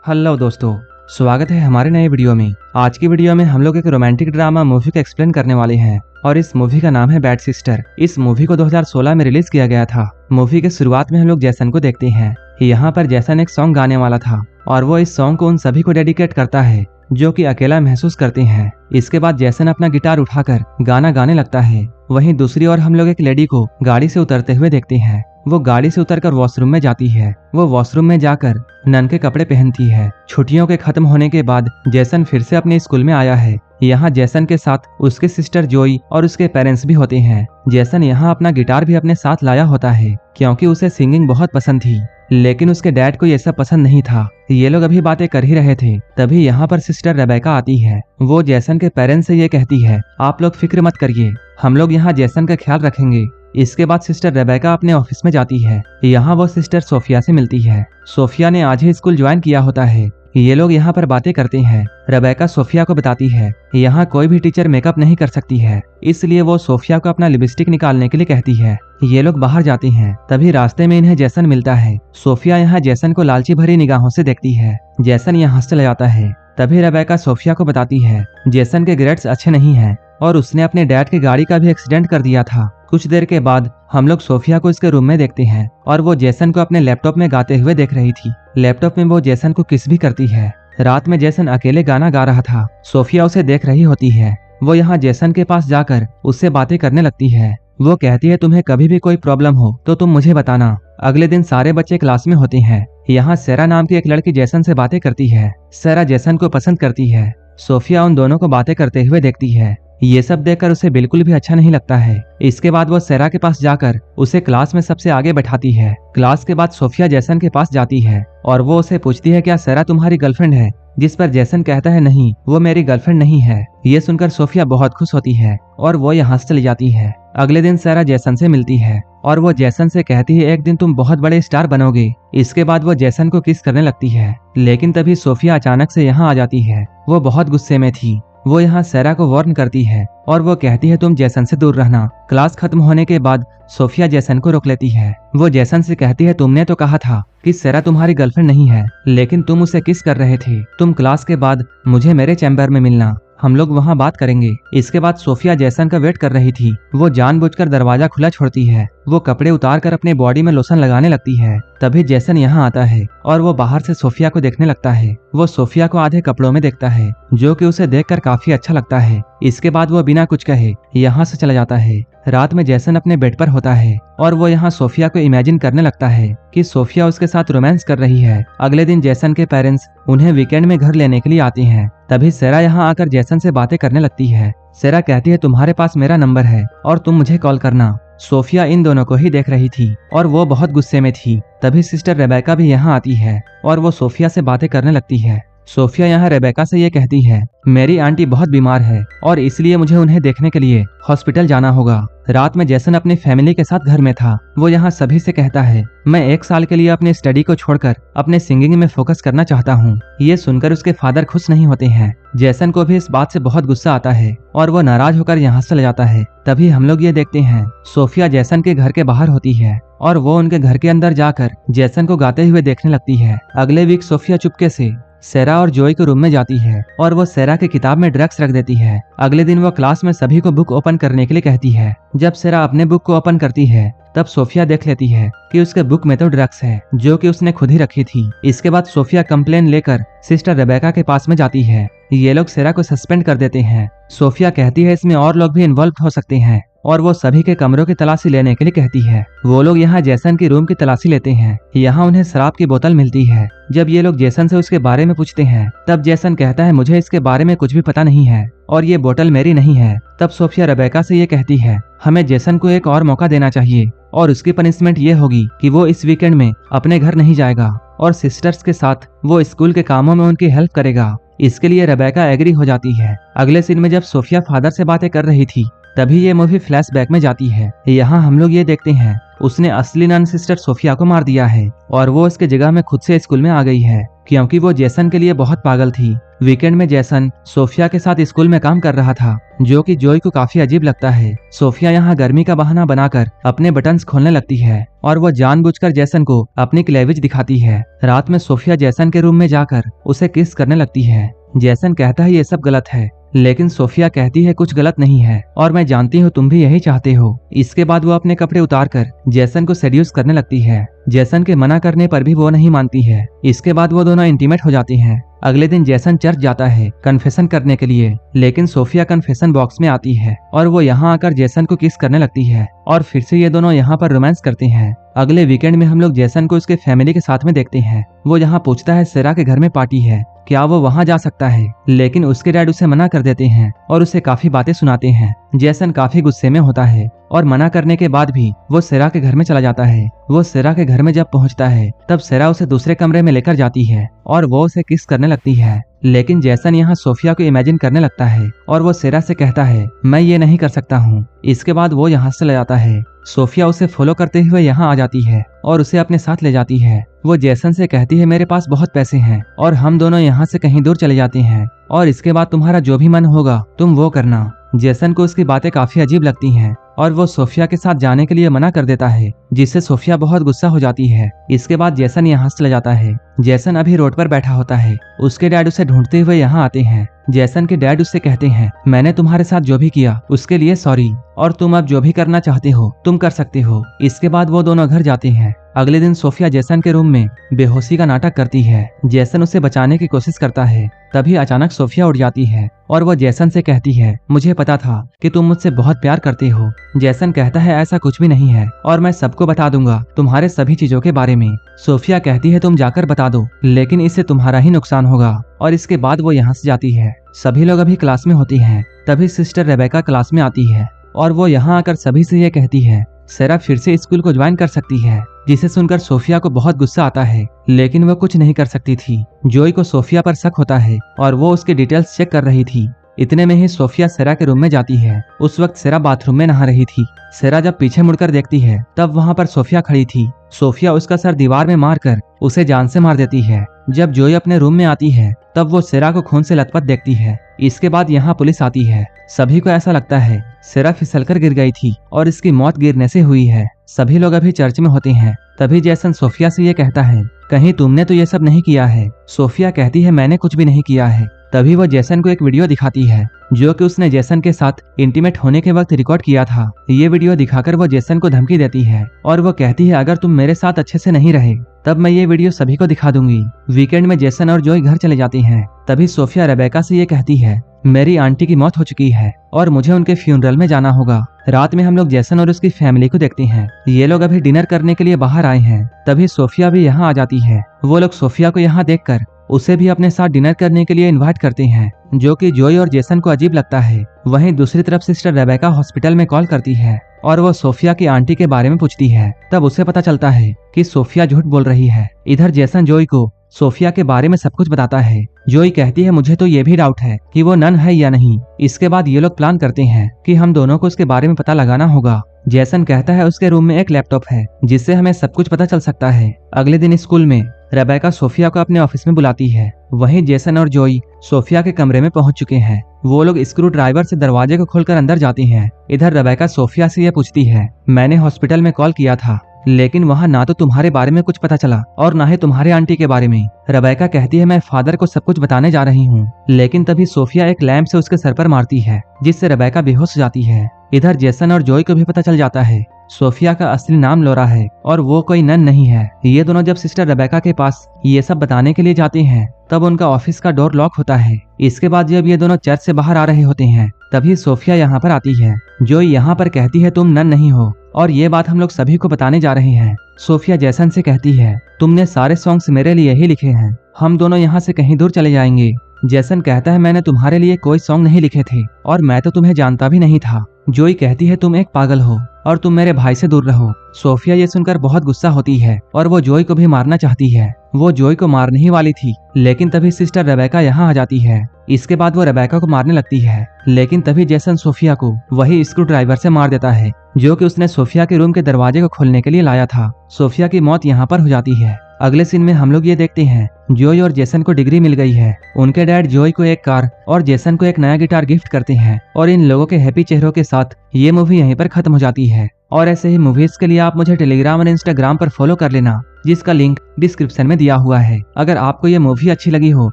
Hello दोस्तों, स्वागत है हमारे नए वीडियो में। आज की वीडियो में हम लोग एक रोमांटिक ड्रामा मूवी को एक्सप्लेन करने वाले हैं और इस मूवी का नाम है बैड सिस्टर। इस मूवी को 2016 में रिलीज किया गया था। मूवी के शुरुआत में हम लोग जैसन को देखते हैं। यहाँ पर जैसन एक सॉन्ग गाने वाला था और वो इस सॉन्ग को उन सभी को डेडिकेट करता है जो कि अकेला महसूस करते हैं। इसके बाद जैसन अपना गिटार उठाकर गाना गाने लगता है। वहीं दूसरी ओर हम लोग एक लेडी को गाड़ी से उतरते हुए देखते हैं। वो गाड़ी से उतरकर वॉशरूम में जाती है। वो वॉशरूम में जाकर नन के कपड़े पहनती है। छुट्टियों के खत्म होने के बाद जैसन फिर से अपने स्कूल में आया है। यहाँ जैसन के साथ उसके सिस्टर जोई और उसके पेरेंट्स भी होते हैं। जैसन यहाँ अपना गिटार भी अपने साथ लाया होता है क्योंकि उसे सिंगिंग बहुत पसंद थी, लेकिन उसके डैड को ये सब पसंद नहीं था। ये लोग अभी बातें कर ही रहे थे, तभी यहाँ पर सिस्टर रेबेका आती है। वो जैसन के पेरेंट्स से ये कहती है, आप लोग फिक्र मत करिए, हम लोग यहाँ जैसन का ख्याल रखेंगे। इसके बाद सिस्टर रेबेका अपने ऑफिस में जाती है। यहाँ वो सिस्टर सोफिया से मिलती है। सोफिया ने आज ही स्कूल ज्वाइन किया होता है। ये लोग यहाँ पर बातें करते हैं। रेबेका सोफिया को बताती है यहाँ कोई भी टीचर मेकअप नहीं कर सकती है, इसलिए वो सोफिया को अपना लिपस्टिक निकालने के लिए कहती है। ये लोग बाहर जाते हैं, तभी रास्ते में इन्हें जैसन मिलता है। सोफिया यहाँ जैसन को लालची भरी निगाहों से देखती है। जैसन यहाँ चला जाता है। तभी रेबेका सोफिया को बताती है जैसन के ग्रेड्स अच्छे नहीं हैं और उसने अपने डैड की गाड़ी का भी एक्सीडेंट कर दिया था। कुछ देर के बाद हम लोग सोफिया को इसके रूम में देखते हैं और वो जैसन को अपने लैपटॉप में गाते हुए देख रही थी। लैपटॉप में वो जैसन को किस भी करती है। रात में जैसन अकेले गाना गा रहा था। सोफिया उसे देख रही होती है। वो यहाँ जैसन के पास जाकर उससे बातें करने लगती है। वो कहती है तुम्हें कभी भी कोई प्रॉब्लम हो तो तुम मुझे बताना। अगले दिन सारे बच्चे क्लास में होते हैं। यहाँ सेरा नाम की एक लड़की जैसन से बातें करती है। सेरा जैसन को पसंद करती है। सोफिया उन दोनों को बातें करते हुए देखती है। ये सब देखकर उसे बिल्कुल भी अच्छा नहीं लगता है। इसके बाद वो सेरा के पास जाकर उसे क्लास में सबसे आगे बैठाती है। क्लास के बाद सोफिया जैसन के पास जाती है और वो उसे पूछती है क्या सेरा तुम्हारी गर्लफ्रेंड है, जिस पर जैसन कहता है नहीं, वो मेरी गर्लफ्रेंड नहीं है। ये सुनकर सोफिया बहुत खुश होती है और वो यहाँ से चली जाती है। अगले दिन सेरा जैसन से मिलती है और वो जैसन से कहती है एक दिन तुम बहुत बड़े स्टार बनोगे। इसके बाद वो जैसन को किस करने लगती है, लेकिन तभी सोफिया अचानक से यहाँ आ जाती है। वो बहुत गुस्से में थी। वो यहाँ सेरा को वार्न करती है और वो कहती है तुम जैसन से दूर रहना। क्लास खत्म होने के बाद सोफिया जैसन को रोक लेती है। वो जैसन से कहती है तुमने तो कहा था कि सेरा तुम्हारी गर्लफ्रेंड नहीं है, लेकिन तुम उसे किस कर रहे थे। तुम क्लास के बाद मुझे मेरे चैम्बर में मिलना, हम लोग वहाँ बात करेंगे। इसके बाद सोफिया जैसन का वेट कर रही थी। वो जानबूझकर दरवाजा खुला छोड़ती है। वो कपड़े उतारकर अपने बॉडी में लोशन लगाने लगती है। तभी जैसन यहाँ आता है और वो बाहर से सोफिया को देखने लगता है। वो सोफिया को आधे कपड़ों में देखता है, जो कि उसे देखकर काफी अच्छा लगता है। इसके बाद वो बिना कुछ कहे यहाँ से चला जाता है। रात में जैसन अपने बेड पर होता है और वो यहाँ सोफिया को इमेजिन करने लगता है कि सोफिया उसके साथ रोमांस कर रही है। अगले दिन जैसन के पेरेंट्स उन्हें वीकेंड में घर लेने के लिए आते हैं। तभी सेरा यहाँ आकर जैसन से बातें करने लगती है। सेरा कहती है तुम्हारे पास मेरा नंबर है और तुम मुझे कॉल करना। सोफिया इन दोनों को ही देख रही थी और वो बहुत गुस्से में थी। तभी सिस्टर रेबेका भी यहाँ आती है और वो सोफिया से बातें करने लगती है। सोफिया यहाँ रेबेका से ये कहती है मेरी आंटी बहुत बीमार है और इसलिए मुझे उन्हें देखने के लिए हॉस्पिटल जाना होगा। रात में जैसन अपनी फैमिली के साथ घर में था। वो यहाँ सभी से कहता है मैं 1 साल के लिए अपनी स्टडी को छोड़कर अपने सिंगिंग में फोकस करना चाहता हूँ। ये सुनकर उसके फादर खुश नहीं होते हैं। जैसन को भी इस बात से बहुत गुस्सा आता है और वो नाराज होकर यहाँ से चला जाता है। तभी हम लोग ये देखते हैं सोफिया जैसन के घर के बाहर होती है और वो उनके घर के अंदर जाकर जैसन को गाते हुए देखने लगती है। अगले वीक सोफिया चुपके से सेरा और जोई के रूम में जाती है और वो सेरा की किताब में ड्रग्स रख देती है। अगले दिन वो क्लास में सभी को बुक ओपन करने के लिए कहती है। जब सेरा अपने बुक को ओपन करती है तब सोफिया देख लेती है कि उसके बुक में तो ड्रग्स है, जो कि उसने खुद ही रखी थी। इसके बाद सोफिया कंप्लेन लेकर सिस्टर रेबेका के पास में जाती है। ये लोग सेरा को सस्पेंड कर देते हैं। सोफिया कहती है इसमें और लोग भी इन्वॉल्व हो सकते हैं और वो सभी के कमरों की तलाशी लेने के लिए कहती है। वो लोग यहाँ जैसन की रूम की तलाशी लेते हैं। यहाँ उन्हें शराब की बोतल मिलती है। जब ये लोग जैसन से उसके बारे में पूछते हैं तब जैसन कहता है मुझे इसके बारे में कुछ भी पता नहीं है और ये बोतल मेरी नहीं है। तब सोफिया रेबेका से ये कहती है हमें जैसन को एक और मौका देना चाहिए और उसकी पनिशमेंट ये होगी कि वो इस वीकेंड में अपने घर नहीं जाएगा और सिस्टर्स के साथ वो स्कूल के कामों में उनकी हेल्प करेगा। इसके लिए रेबेका एग्री हो जाती है। अगले सीन में जब सोफिया फादर से बातें कर रही थी तभी ये मूवी फ्लैशबैक में जाती है। यहाँ हम लोग ये देखते हैं उसने असली नन सिस्टर सोफिया को मार दिया है और वो उसके जगह में खुद से स्कूल में आ गई है क्योंकि वो जैसन के लिए बहुत पागल थी। वीकेंड में जैसन सोफिया के साथ स्कूल में काम कर रहा था, जो कि जोई को काफी अजीब लगता है। सोफिया यहाँ गर्मी का बहाना बनाकर अपने बटन्स खोलने लगती है और वो जानबूझकर जैसन को अपनी क्लेविज दिखाती है। रात में सोफिया जैसन के रूम में जाकर उसे किस करने लगती है। जैसन कहता है ये सब गलत है, लेकिन सोफिया कहती है कुछ गलत नहीं है और मैं जानती हूँ तुम भी यही चाहते हो। इसके बाद वो अपने कपड़े उतारकर जैसन को सेड्यूस करने लगती है। जैसन के मना करने पर भी वो नहीं मानती है। इसके बाद वो दोनों इंटीमेट हो जाती हैं। अगले दिन जैसन चर्च जाता है कन्फेशन करने के लिए, लेकिन सोफिया कन्फेशन बॉक्स में आती है और वो यहाँ आकर जैसन को किस करने लगती है और फिर से ये दोनों यहाँ पर रोमांस करते हैं। अगले वीकेंड में हम लोग जैसन को उसके फैमिली के साथ में देखते हैं। वो यहाँ पूछता है सेरा के घर में पार्टी है, क्या वो वहाँ जा सकता है, लेकिन उसके डैड उसे मना कर देते हैं और उसे काफी बातें सुनाते हैं। जैसन काफी गुस्से में होता है और मना करने के बाद भी वो सेरा के घर में चला जाता है। वो सेरा के घर में जब पहुंचता है तब सेरा उसे दूसरे कमरे में लेकर जाती है और वो उसे किस करने लगती है, लेकिन जैसन यहाँ सोफिया को इमेजिन करने लगता है और वो सेरा से कहता है मैं ये नहीं कर सकता हूँ। इसके बाद वो यहाँ से ले जाता है। सोफिया उसे फॉलो करते हुए यहाँ आ जाती है और उसे अपने साथ ले जाती है। वो जैसन से कहती है मेरे पास बहुत पैसे हैं और हम दोनों यहाँ से कहीं दूर चले जाते हैं और इसके बाद तुम्हारा जो भी मन होगा तुम वो करना। जैसन को उसकी बातें काफी अजीब लगती हैं और वो सोफिया के साथ जाने के लिए मना कर देता है, जिससे सोफिया बहुत गुस्सा हो जाती है। इसके बाद जैसन यहाँ से चला जाता है। जैसन अभी रोड पर बैठा होता है। उसके डैड उसे ढूंढते हुए यहाँ आते हैं। जैसन के डैड उससे कहते हैं मैंने तुम्हारे साथ जो भी किया उसके लिए सॉरी और तुम अब जो भी करना चाहते हो तुम कर सकते हो। इसके बाद वो दोनों घर जाते हैं। अगले दिन सोफिया जैसन के रूम में बेहोशी का नाटक करती है। जैसन उसे बचाने की कोशिश करता है, तभी अचानक सोफिया उठ जाती है और वो जैसन से कहती है मुझे पता था कि तुम मुझसे बहुत प्यार करते हो। जैसन कहता है ऐसा कुछ भी नहीं है और मैं सबको बता दूंगा तुम्हारे सभी चीजों के बारे में। सोफिया कहती है तुम जाकर बता दो, लेकिन इससे तुम्हारा ही नुकसान होगा और इसके बाद वो यहाँ से जाती है। सभी लोग अभी क्लास में होती हैं। तभी सिस्टर रेबेका क्लास में आती है और वो यहाँ आकर सभी से ये कहती है सेरा फिर से स्कूल को ज्वाइन कर सकती है, जिसे सुनकर सोफिया को बहुत गुस्सा आता है, लेकिन वो कुछ नहीं कर सकती थी। जोई को सोफिया पर शक होता है और वो उसके डिटेल्स चेक कर रही थी। इतने में ही सोफिया सेरा के रूम में जाती है। उस वक्त सेरा बाथरूम में नहा रही थी। सेरा जब पीछे मुड़कर देखती है तब वहाँ पर सोफिया खड़ी थी। सोफिया उसका सर दीवार में मारकर उसे जान से मार देती है। जब जोई अपने रूम में आती है तब वो सेरा को खून से लथपथ देखती है। इसके बाद यहाँ पुलिस आती है। सभी को ऐसा लगता है सेरा फिसलकर गिर गई थी और इसकी मौत गिरने से हुई है। सभी लोग अभी चर्च में होते हैं। तभी जैसन सोफिया से ये कहता है कहीं तुमने तो ये सब नहीं किया है। सोफिया कहती है मैंने कुछ भी नहीं किया है। तभी वो जैसन को एक वीडियो दिखाती है जो कि उसने जैसन के साथ इंटीमेट होने के वक्त रिकॉर्ड किया था। ये वीडियो दिखाकर वो जैसन को धमकी देती है और वो कहती है अगर तुम मेरे साथ अच्छे से नहीं रहे तब मैं ये वीडियो सभी को दिखा दूंगी। वीकेंड में जैसन और जोई घर चले जाते हैं। तभी सोफिया रेबेका से ये कहती है मेरी आंटी की मौत हो चुकी है और मुझे उनके फ्यूनरल में जाना होगा। रात में हम लोग जैसन और उसकी फैमिली को देखते हैं। ये लोग अभी डिनर करने के लिए बाहर आए हैं। तभी सोफिया भी यहाँ आ जाती है। वो लोग सोफिया को यहाँ देखकर उसे भी अपने साथ डिनर करने के लिए इनवाइट करते हैं, जो कि जोई और जैसन को अजीब लगता है। वहीं दूसरी तरफ सिस्टर रेबेका हॉस्पिटल में कॉल करती है और वो सोफिया की आंटी के बारे में पूछती है। तब उसे पता चलता है कि सोफिया झूठ बोल रही है। इधर जैसन जोई को सोफिया के बारे में सब कुछ बताता है। जोई कहती है मुझे तो ये भी डाउट है कि वो नन है या नहीं। इसके बाद ये लोग प्लान करते हैं कि हम दोनों को उसके बारे में पता लगाना होगा। जैसन कहता है उसके रूम में एक लैपटॉप है जिससे हमें सब कुछ पता चल सकता है। अगले दिन स्कूल में रेबेका सोफिया को अपने ऑफिस में बुलाती है। वहीं जैसन और जोई सोफिया के कमरे में पहुंच चुके हैं। वो लोग स्क्रू ड्राइवर से दरवाजे को खोलकर अंदर जाते हैं। इधर रेबेका सोफिया से ये पूछती है मैंने हॉस्पिटल में कॉल किया था, लेकिन वहाँ ना तो तुम्हारे बारे में कुछ पता चला और ना ही तुम्हारे आंटी के बारे में। रेबेका कहती है मैं फादर को सब कुछ बताने जा रही हूँ, लेकिन तभी सोफिया एक लैंप से उसके सर पर मारती है, जिससे रेबेका बेहोश हो जाती है। इधर जैसन और जोई को भी पता चल जाता है सोफिया का असली नाम लोरा है और वो कोई नन नहीं है। ये दोनों जब सिस्टर रेबेका के पास ये सब बताने के लिए जाते हैं तब उनका ऑफिस का डोर लॉक होता है। इसके बाद जब ये दोनों चर्च से बाहर आ रहे होते हैं तभी सोफिया यहाँ पर आती है। जोई यहाँ पर कहती है तुम नन नहीं हो और ये बात हम लोग सभी को बताने जा रहे हैं। सोफिया जैसन से कहती है तुमने सारे सॉन्ग्स मेरे लिए ही लिखे हैं, हम दोनों यहाँ से कहीं दूर चले जाएंगे। जैसन कहता है मैंने तुम्हारे लिए कोई सॉन्ग नहीं लिखे थे और मैं तो तुम्हें जानता भी नहीं था। जोई कहती है तुम एक पागल हो और तुम मेरे भाई से दूर रहो। सोफिया ये सुनकर बहुत गुस्सा होती है और वो जोई को भी मारना चाहती है। वो जोई को मारने ही वाली थी, लेकिन तभी सिस्टर रेबेका यहाँ आ जाती है। इसके बाद वो रेबेका को मारने लगती है, लेकिन तभी जैसन सोफिया को वही स्क्रू ड्राइवर से मार देता है, जो कि उसने सोफिया के रूम के दरवाजे को खोलने के लिए लाया था। सोफिया की मौत यहाँ पर हो जाती है। अगले सीन में हम लोग ये देखते हैं जॉय और जेसन को डिग्री मिल गई है। उनके डैड जॉय को एक कार और जेसन को एक नया गिटार गिफ्ट करते हैं और इन लोगों के हैप्पी चेहरों के साथ ये मूवी यहीं पर खत्म हो जाती है। और ऐसे ही मूवीज के लिए आप मुझे टेलीग्राम और इंस्टाग्राम पर फॉलो कर लेना, जिसका लिंक डिस्क्रिप्शन में दिया हुआ है। अगर आपको ये मूवी अच्छी लगी हो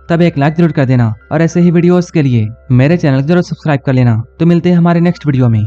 तब एक लाइक जरूर कर देना और ऐसे ही वीडियोस के लिए मेरे चैनल को जरूर सब्सक्राइब कर लेना। तो मिलते हैं हमारे नेक्स्ट वीडियो में।